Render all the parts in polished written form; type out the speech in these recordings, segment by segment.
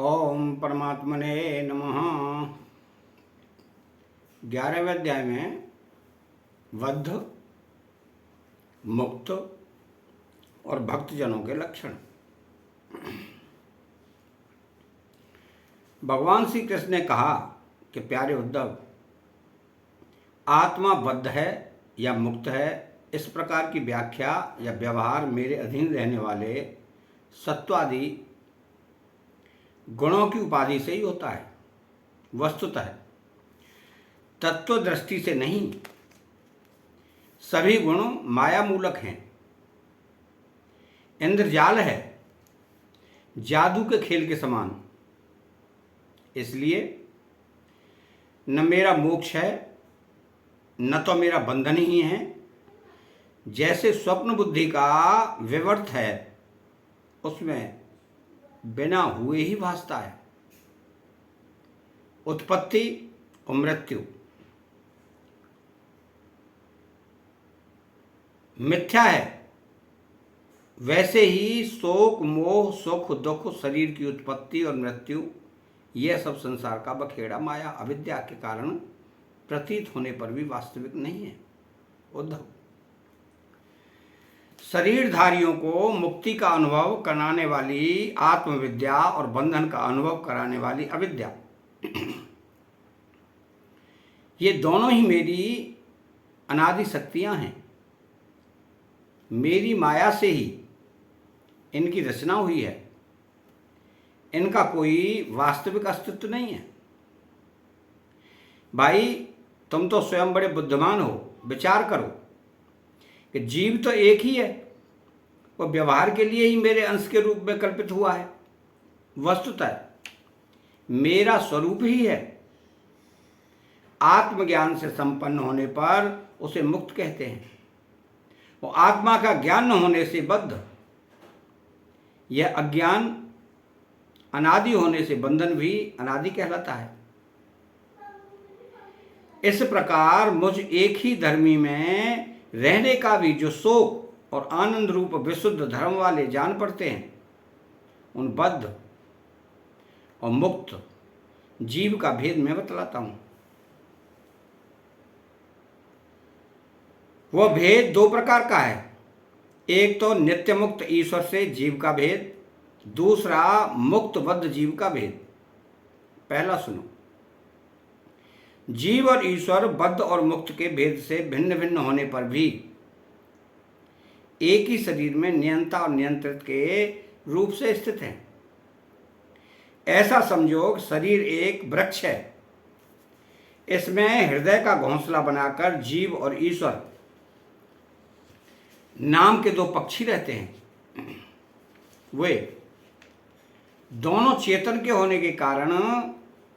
ओम परमात्मने नमः। 11वें अध्याय में बद्ध, मुक्त और भक्तजनों के लक्षण। भगवान श्री कृष्ण ने कहा कि प्यारे उद्धव, आत्मा बद्ध है या मुक्त है, इस प्रकार की व्याख्या या व्यवहार मेरे अधीन रहने वाले सत्वादि गुणों की उपाधि से ही होता है। वस्तुतः तत्व दृष्टि से नहीं। सभी गुण माया मूलक हैं। इंद्रजाल है, जादू के खेल के समान। इसलिए न मेरा मोक्ष है, न तो मेरा बंधन ही है। जैसे स्वप्न बुद्धि का विवर्त है, उसमें बिना हुए ही भासता है। उत्पत्ति और मृत्यु मिथ्या है, वैसे ही शोक, मोह, सुख, दुख, शरीर की उत्पत्ति और मृत्यु, यह सब संसार का बखेड़ा माया अविद्या के कारण प्रतीत होने पर भी वास्तविक नहीं है। उद्धव, शरीरधारियों को मुक्ति का अनुभव कराने वाली आत्मविद्या और बंधन का अनुभव कराने वाली अविद्या, ये दोनों ही मेरी अनादि शक्तियां हैं। मेरी माया से ही इनकी रचना हुई है। इनका कोई वास्तविक अस्तित्व नहीं है। भाई, तुम तो स्वयं बड़े बुद्धिमान हो। विचार करो कि जीव तो एक ही है, वो व्यवहार के लिए ही मेरे अंश के रूप में कल्पित हुआ है। वस्तुतः मेरा स्वरूप ही है। आत्मज्ञान से संपन्न होने पर उसे मुक्त कहते हैं। वो आत्मा का ज्ञान न होने से बद्ध। यह अज्ञान अनादि होने से बंधन भी अनादि कहलाता है। इस प्रकार मुझ एक ही धर्मी में रहने का भी जो शोक और आनंद रूप विशुद्ध धर्म वाले जान पड़ते हैं, उन बद्ध और मुक्त जीव का भेद मैं बतलाता हूं। वह भेद दो प्रकार का है। एक तो नित्य मुक्त ईश्वर से जीव का भेद, दूसरा मुक्त बद्ध जीव का भेद। पहला सुनो। जीव और ईश्वर बद्ध और मुक्त के भेद से भिन्न भिन्न होने पर भी एक ही शरीर में नियंता और नियंत्रित के रूप से स्थित हैं। ऐसा संयोग शरीर एक वृक्ष है। इसमें हृदय का घोंसला बनाकर जीव और ईश्वर नाम के दो पक्षी रहते हैं। वे दोनों चेतन के होने के कारण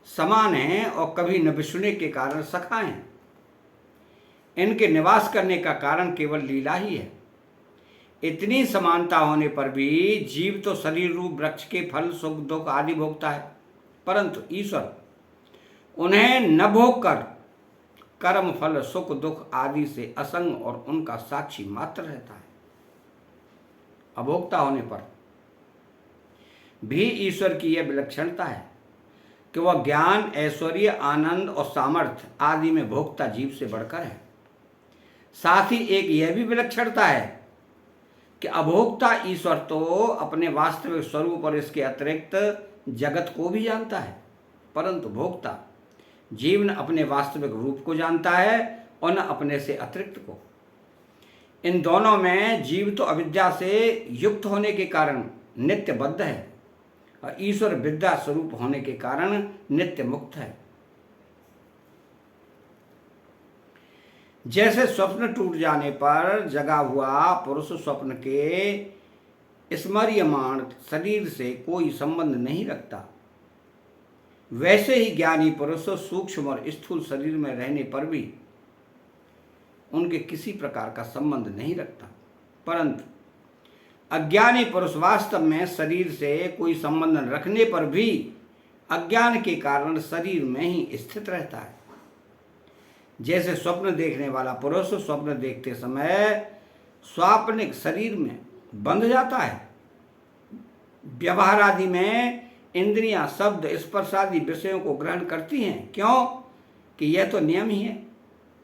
समान हैं और कभी न बिछुड़ने के कारण सखा हैं। इनके निवास करने का कारण केवल लीला ही है। इतनी समानता होने पर भी जीव तो शरीर रूप वृक्ष के फल, सुख, दुख आदि भोगता है, परंतु ईश्वर उन्हें न भोग कर कर्म, फल, सुख, दुख आदि से असंग और उनका साक्षी मात्र रहता है। अभोक्ता होने पर भी ईश्वर की यह विलक्षणता है कि वह ज्ञान, ऐश्वर्य, आनंद और सामर्थ्य आदि में भोक्ता जीव से बढ़कर है। साथ ही एक यह भी विलक्षणता है कि अभोक्ता ईश्वर तो अपने वास्तविक स्वरूप और इसके अतिरिक्त जगत को भी जानता है, परंतु भोक्ता जीव न अपने वास्तविक रूप को जानता है और न अपने से अतिरिक्त को। इन दोनों में जीव तो अविद्या से युक्त होने के कारण नित्य बद्ध है और ईश्वर विद्या स्वरूप होने के कारण नित्य मुक्त है। जैसे स्वप्न टूट जाने पर जगा हुआ पुरुष स्वप्न के स्मर्यमाण शरीर से कोई संबंध नहीं रखता, वैसे ही ज्ञानी पुरुष सूक्ष्म और स्थूल शरीर में रहने पर भी उनके किसी प्रकार का संबंध नहीं रखता, परंतु अज्ञानी पुरुष वास्तव में शरीर से कोई संबंध रखने पर भी अज्ञान के कारण शरीर में ही स्थित रहता है। जैसे स्वप्न देखने वाला पुरुष स्वप्न देखते समय स्वाप्निक शरीर में बंध जाता है, व्यवहार आदि में इंद्रियां शब्द स्पर्श आदि विषयों को ग्रहण करती हैं। क्यों? कि यह तो नियम ही है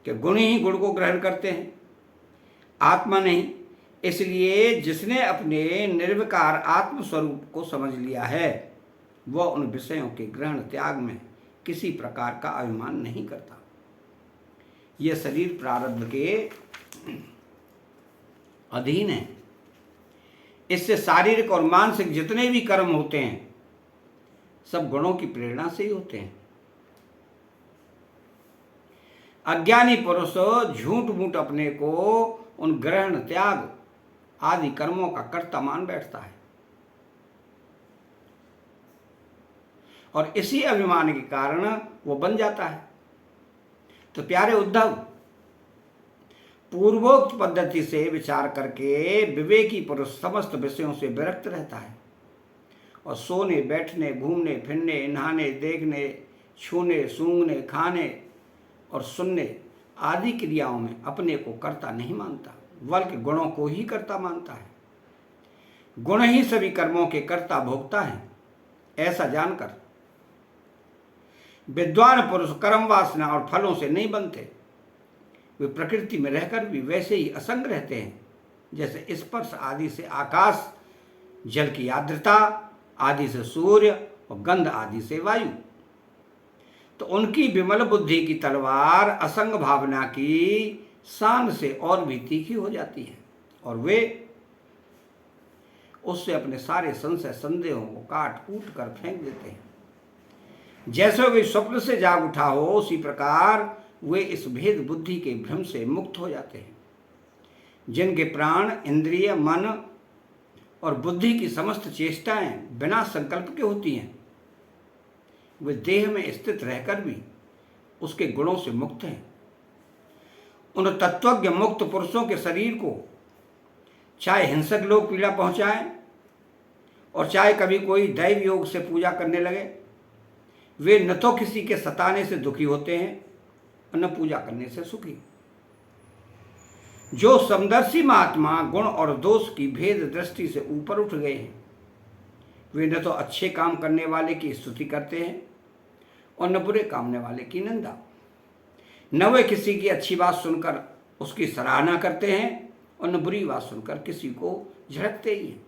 कि गुण ही गुण को ग्रहण करते हैं, आत्मा नहीं। इसलिए जिसने अपने निर्विकार आत्म स्वरूप को समझ लिया है वह उन विषयों के ग्रहण त्याग में किसी प्रकार का अभिमान नहीं करता। यह शरीर प्रारब्ध के अधीन है। इससे शारीरिक और मानसिक जितने भी कर्म होते हैं सब गुणों की प्रेरणा से ही होते हैं। अज्ञानी पुरुष झूठ मूठ अपने को उन ग्रहण त्याग आदि कर्मों का कर्ता मान बैठता है और इसी अभिमान के कारण वो बन जाता है। तो प्यारे उद्धव, पूर्वोक्त पद्धति से विचार करके विवेकी पुरुष समस्त विषयों से विरक्त रहता है और सोने, बैठने, घूमने फिरने, नहाने, देखने, छूने, सूंघने, खाने और सुनने आदि क्रियाओं में अपने को कर्ता नहीं मानता, बल्कि गुणों को ही कर्ता मानता है। गुण ही सभी कर्मों के कर्ता भोगता है। ऐसा जानकर विद्वान पुरुष कर्म वासना और फलों से नहीं बनते। वे प्रकृति में रहकर भी वैसे ही असंग रहते हैं जैसे स्पर्श आदि से आकाश, जल की आर्द्रता आदि से सूर्य और गंध आदि से वायु। तो उनकी विमल बुद्धि की तलवार असंग भावना की शान से और भी तीखी हो जाती है और वे उससे अपने सारे संशय संदेहों को काट कूट कर फेंक देते हैं। जैसे वे स्वप्न से जाग उठा हो उसी प्रकार वे इस भेद बुद्धि के भ्रम से मुक्त हो जाते हैं। जिनके प्राण, इंद्रिय, मन और बुद्धि की समस्त चेष्टाएं बिना संकल्प के होती हैं, वे देह में स्थित रहकर भी उसके गुणों से मुक्त हैं। उन तत्वज्ञ मुक्त पुरुषों के शरीर को चाहे हिंसक लोग पीड़ा पहुंचाएं और चाहे कभी कोई दैव योग से पूजा करने लगे, वे न तो किसी के सताने से दुखी होते हैं और न पूजा करने से सुखी। जो समदर्शी महात्मा गुण और दोष की भेद दृष्टि से ऊपर उठ गए हैं, वे न तो अच्छे काम करने वाले की स्तुति करते हैं और न बुरे कामने वाले की निंदा। न वे किसी की अच्छी बात सुनकर उसकी सराहना करते हैं और न बुरी बात सुनकर किसी को झड़कते ही हैं।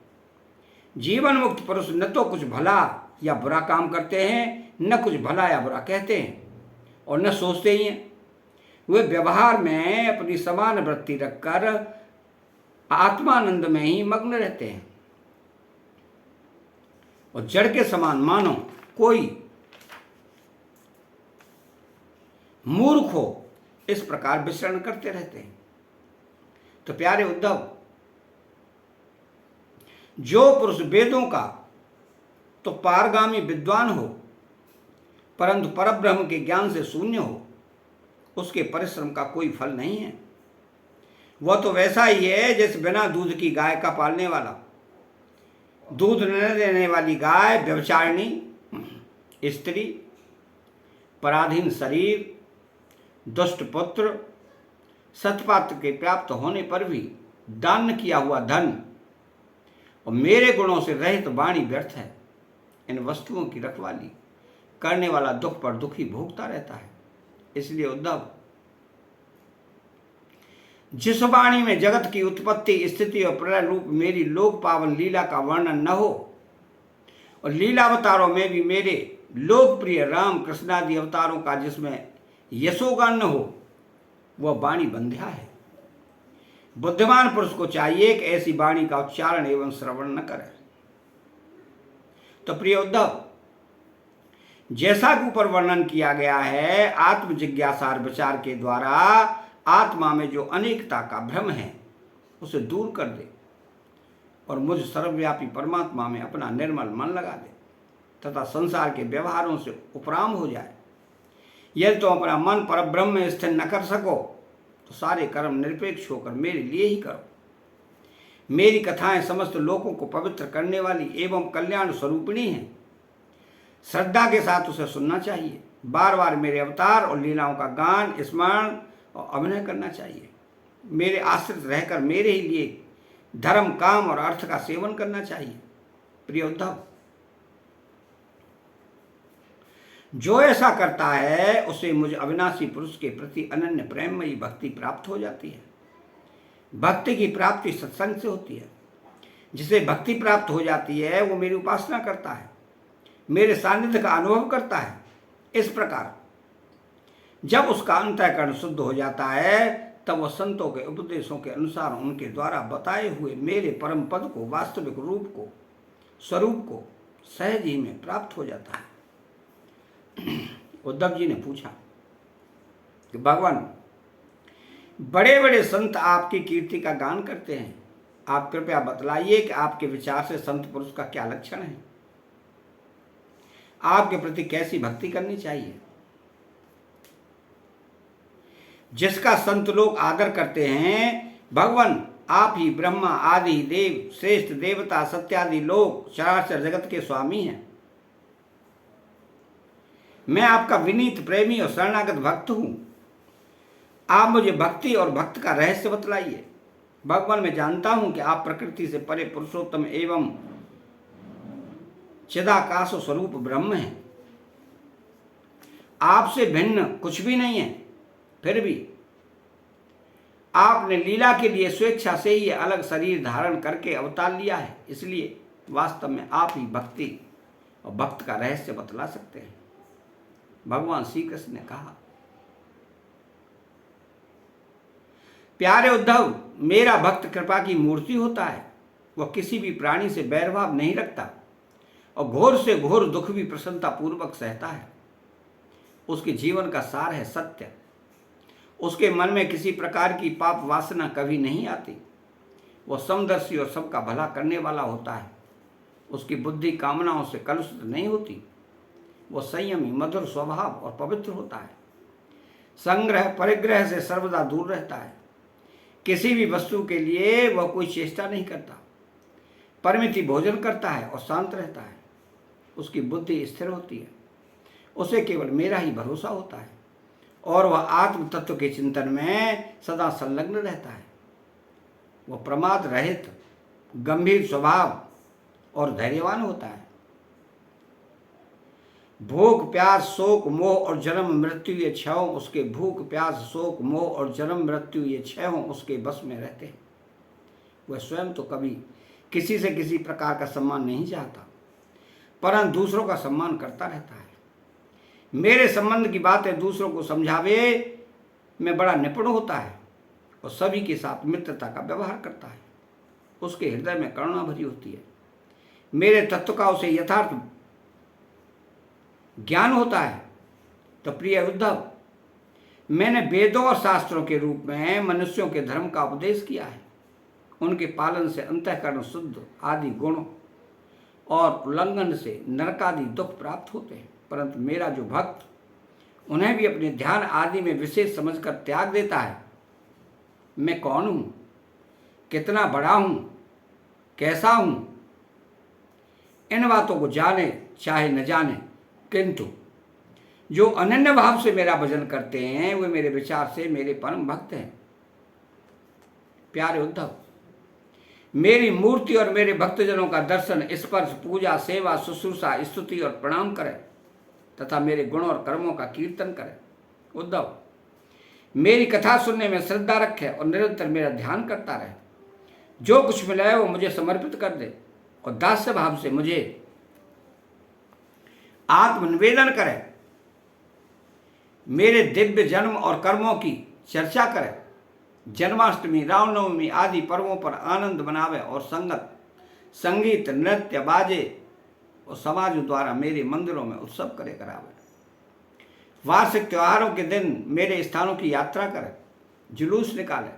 जीवन मुक्त पुरुष न तो कुछ भला या बुरा काम करते हैं, न कुछ भला या बुरा कहते हैं और न सोचते ही हैं। वे व्यवहार में अपनी समान वृत्ति रखकर आत्मानंद में ही मग्न रहते हैं और जड़ के समान मानो कोई मूर्ख हो, इस प्रकार विचरण करते रहते हैं। तो प्यारे उद्धव, जो पुरुष वेदों का तो पारगामी विद्वान हो परंतु परब्रह्म के ज्ञान से शून्य हो, उसके परिश्रम का कोई फल नहीं है। वह तो वैसा ही है जैसे बिना दूध की गाय का पालने वाला। दूध न देने वाली गाय व्यभिचारिणी स्त्री, पराधीन शरीर, दुष्ट पुत्र, सतपात्र के प्राप्त होने पर भी दान किया हुआ धन और मेरे गुणों से रहित वाणी व्यर्थ है। इन वस्तुओं की रखवाली करने वाला दुख पर दुखी भोगता रहता है। इसलिए उद्धव, जिस वाणी में जगत की उत्पत्ति, स्थिति और प्रलय रूप मेरी लोक पावन लीला का वर्णन न हो और लीला अवतारों में भी मेरे लोकप्रिय राम कृष्ण आदि अवतारों का जिसमें यशोगान न हो, वह वाणी बंध्या है। बुद्धिमान पुरुष को चाहिए कि ऐसी वाणी का उच्चारण एवं श्रवण न करे। तो प्रिय उद्धव, जैसा कि ऊपर वर्णन किया गया है, आत्म जिज्ञासार विचार के द्वारा आत्मा में जो अनेकता का भ्रम है उसे दूर कर दे और मुझ सर्वव्यापी परमात्मा में अपना निर्मल मन लगा दे तथा संसार के व्यवहारों से उपराम हो जाए। यदि तुम अपना मन परब्रह्म में स्थिर न कर सको तो सारे कर्म निरपेक्ष होकर मेरे लिए ही करो। मेरी कथाएं समस्त लोगों को पवित्र करने वाली एवं कल्याण स्वरूपिणी हैं। श्रद्धा के साथ उसे सुनना चाहिए। बार बार मेरे अवतार और लीलाओं का गान, स्मरण और अभिनय करना चाहिए। मेरे आश्रित रहकर मेरे ही लिए धर्म, काम और अर्थ का सेवन करना चाहिए। प्रिय उद्धव, जो ऐसा करता है उसे मुझ अविनाशी पुरुष के प्रति अनन्य प्रेममयी भक्ति प्राप्त हो जाती है। भक्ति की प्राप्ति सत्संग से होती है। जिसे भक्ति प्राप्त हो जाती है वो मेरी उपासना करता है, मेरे सानिध्य का अनुभव करता है। इस प्रकार जब उसका अंतःकरण शुद्ध हो जाता है तब वह संतों के उपदेशों के अनुसार उनके द्वारा बताए हुए मेरे परम पद को, वास्तविक रूप को, स्वरूप को सहज ही में प्राप्त हो जाता है। उद्धव जी ने पूछा कि भगवान, बड़े बड़े संत आपकी कीर्ति का गान करते हैं, आप कृपया बतलाइए कि आपके विचार से संत पुरुष का क्या लक्षण है, आपके प्रति कैसी भक्ति करनी चाहिए। जिसका संत लोग आदर करते हैं, भगवान आप ही ब्रह्मा आदि देव, श्रेष्ठ देवता, सत्यादि लोग, चराचर जगत के स्वामी हैं। मैं आपका विनीत प्रेमी और शरणागत भक्त हूं। आप मुझे भक्ति और भक्त का रहस्य बतलाइए। भगवान, मैं जानता हूं कि आप प्रकृति से परे पुरुषोत्तम एवं चिदाकाश स्वरूप ब्रह्म हैं। आपसे भिन्न कुछ भी नहीं है। फिर भी आपने लीला के लिए स्वेच्छा से ही अलग शरीर धारण करके अवतार लिया है। इसलिए वास्तव में आप ही भक्ति और भक्त का रहस्य बतला सकते हैं। भगवान श्री कृष्ण ने कहा, प्यारे उद्धव, मेरा भक्त कृपा की मूर्ति होता है। वह किसी भी प्राणी से बैरभाव नहीं रखता और घोर से घोर दुख भी प्रसन्नता पूर्वक सहता है। उसके जीवन का सार है सत्य। उसके मन में किसी प्रकार की पाप वासना कभी नहीं आती। वह समदर्शी और सबका भला करने वाला होता है। उसकी बुद्धि कामनाओं से कलुषित नहीं होती। वह संयमी, मधुर स्वभाव और पवित्र होता है। संग्रह परिग्रह से सर्वदा दूर रहता है। किसी भी वस्तु के लिए वह कोई चेष्टा नहीं करता। परिमिति भोजन करता है और शांत रहता है। उसकी बुद्धि स्थिर होती है। उसे केवल मेरा ही भरोसा होता है और वह आत्म तत्व के चिंतन में सदा संलग्न रहता है। वह प्रमाद रहित, गंभीर स्वभाव और धैर्यवान होता है। भूख प्यास शोक मोह और जन्म मृत्यु ये छहों उसके भूख प्यास शोक मोह और जन्म मृत्यु ये छहों उसके बस में रहते हैं। वह स्वयं तो कभी किसी से किसी प्रकार का सम्मान नहीं चाहता, परंतु दूसरों का सम्मान करता रहता है। मेरे संबंध की बातें दूसरों को समझावे में बड़ा निपुण होता है और सभी के साथ मित्रता का व्यवहार करता है। उसके हृदय में करुणा भरी होती है। मेरे तत्व का उसे यथार्थ ज्ञान होता है। तो प्रिय उद्धव, मैंने वेदों और शास्त्रों के रूप में मनुष्यों के धर्म का उपदेश किया है। उनके पालन से अंतःकरण शुद्ध आदि गुण और उल्लंघन से नरकादि दुख प्राप्त होते हैं। परंतु मेरा जो भक्त उन्हें भी अपने ध्यान आदि में विशेष समझकर त्याग देता है। मैं कौन हूं, कितना बड़ा हूं, कैसा हूं, इन बातों को जाने चाहे न जाने, किंतु जो अनन्य भाव से मेरा भजन करते हैं वे मेरे विचार से मेरे परम भक्त हैं। प्यारे उद्धव, मेरी मूर्ति और मेरे भक्तजनों का दर्शन, स्पर्श, पूजा, सेवा, शुश्रूषा, स्तुति और प्रणाम करें तथा मेरे गुण और कर्मों का कीर्तन करें। उद्धव, मेरी कथा सुनने में श्रद्धा रखे और निरंतर मेरा ध्यान करता रहे। जो कुछ मिले वो मुझे समर्पित कर दे और दास्य भाव से मुझे आत्मनिवेदन करे। मेरे दिव्य जन्म और कर्मों की चर्चा करे। जन्माष्टमी, रामनवमी आदि पर्वों पर आनंद मनावे और संगीत, नृत्य, बाजे और समाज द्वारा मेरे मंदिरों में उत्सव करे करावे। वार्षिक त्योहारों के दिन मेरे स्थानों की यात्रा करे, जुलूस निकाले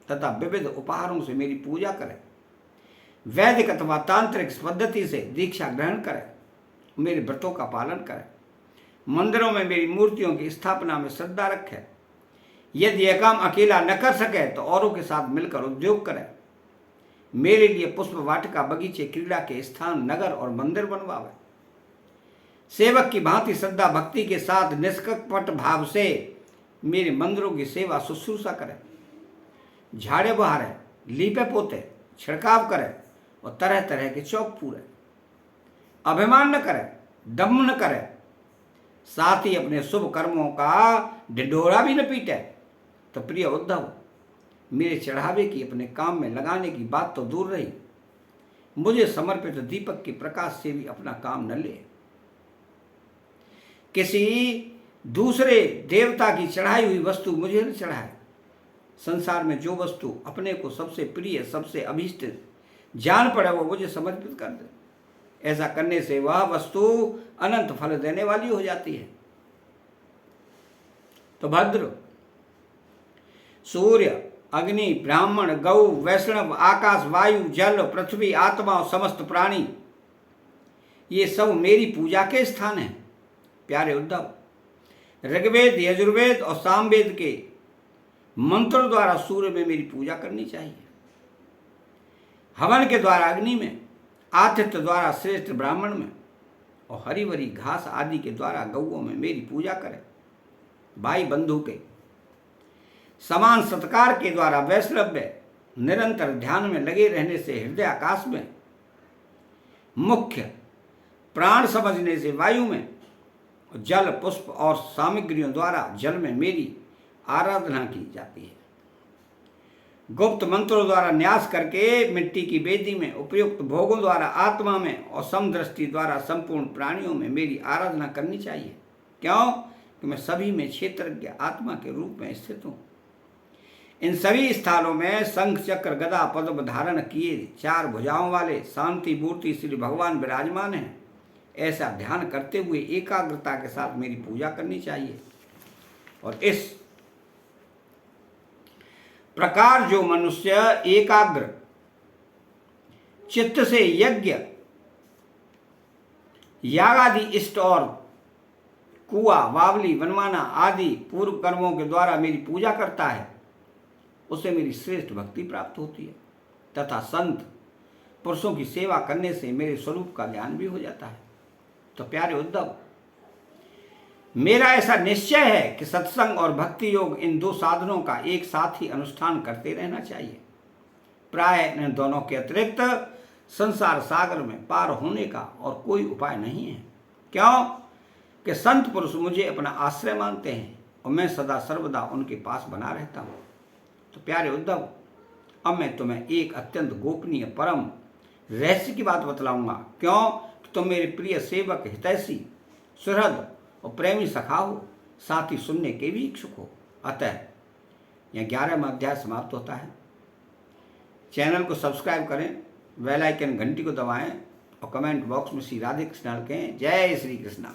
तथा विविध उपहारों से मेरी पूजा करे। वैदिक अथवा तांत्रिक पद्धति से दीक्षा ग्रहण करे, मेरे व्रतों का पालन करे। मंदिरों में मेरी मूर्तियों की स्थापना में श्रद्धा रखे। यदि यह काम अकेला न कर सके तो औरों के साथ मिलकर उद्योग करे। मेरे लिए पुष्प वाटिका, बगीचे, क्रीड़ा के स्थान, नगर और मंदिर बनवावे। सेवक की भांति श्रद्धा भक्ति के साथ निष्कपट भाव से मेरे मंदिरों की सेवा शुश्रूषा करे। झाड़े बहारे, लीपे पोते, छिड़काव करे और तरह तरह के चौक पूरे। अभिमान न करे, दम्भ न करे, साथ ही अपने शुभ कर्मों का ढिढोरा भी न पीटे। तो प्रिय उद्धव, मेरे चढ़ावे की अपने काम में लगाने की बात तो दूर रही, मुझे समर्पित दीपक के प्रकाश से भी अपना काम न ले। किसी दूसरे देवता की चढ़ाई हुई वस्तु मुझे न चढ़ाए। संसार में जो वस्तु अपने को सबसे प्रिय, सबसे अभीष्ट जान पड़े वो मुझे समर्पित कर दे। ऐसा करने से वह वस्तु अनंत फल देने वाली हो जाती है। तो भद्र, सूर्य, अग्नि, ब्राह्मण, गौ, वैष्णव, आकाश, वायु, जल, पृथ्वी, आत्मा और समस्त प्राणी, ये सब मेरी पूजा के स्थान हैं। प्यारे उद्धव, ऋग्वेद, यजुर्वेद और सामवेद के मंत्रों द्वारा सूर्य में मेरी पूजा करनी चाहिए, हवन के द्वारा अग्नि में, आतिथ्य द्वारा श्रेष्ठ ब्राह्मण में और हरी भरी घास आदि के द्वारा गौओं में मेरी पूजा करें। भाई बंधु के समान सत्कार के द्वारा वैष्णव्य निरंतर ध्यान में लगे रहने से हृदय आकाश में, मुख्य प्राण समझने से वायु में, जल, पुष्प और सामग्रियों द्वारा जल में मेरी आराधना की जाती है। गुप्त मंत्रों द्वारा न्यास करके मिट्टी की वेदी में, उपयुक्त भोगों द्वारा आत्मा में और समदृष्टि द्वारा संपूर्ण प्राणियों में मेरी आराधना करनी चाहिए। क्यों? कि मैं सभी में क्षेत्रज्ञ आत्मा के रूप में स्थित हूँ। इन सभी स्थानों में शंख, चक्र, गदा, पद्म धारण किए 4 भुजाओं वाले शांति मूर्ति श्री भगवान विराजमान हैं। ऐसा ध्यान करते हुए एकाग्रता के साथ मेरी पूजा करनी चाहिए। और इस प्रकार जो मनुष्य एकाग्र चित्त से यज्ञ, याग आदि इष्ट और कुआ, वावली, वनमाना आदि पूर्व कर्मों के द्वारा मेरी पूजा करता है, उसे मेरी श्रेष्ठ भक्ति प्राप्त होती है तथा संत पुरुषों की सेवा करने से मेरे स्वरूप का ज्ञान भी हो जाता है। तो प्यारे उद्धव, मेरा ऐसा निश्चय है कि सत्संग और भक्ति योग, इन 2 साधनों का एक साथ ही अनुष्ठान करते रहना चाहिए। प्राय इन दोनों के अतिरिक्त संसार सागर में पार होने का और कोई उपाय नहीं है। क्यों? कि संत पुरुष मुझे अपना आश्रय मानते हैं और मैं सदा सर्वदा उनके पास बना रहता हूँ। तो प्यारे उद्धव, अब मैं तुम्हें एक अत्यंत गोपनीय परम रहस्य की बात बतलाऊंगा। क्यों? कि तुम मेरे प्रिय सेवक, हितैषी, सुहृद और प्रेमी सखा हो, साथ ही सुनने के भी इच्छुक हो। अतः यह 11वां अध्याय समाप्त होता है। चैनल को सब्सक्राइब करें, बेल आइकन घंटी को दबाएं और कमेंट बॉक्स में श्री राधे कृष्ण लिखें। जय श्री कृष्णा।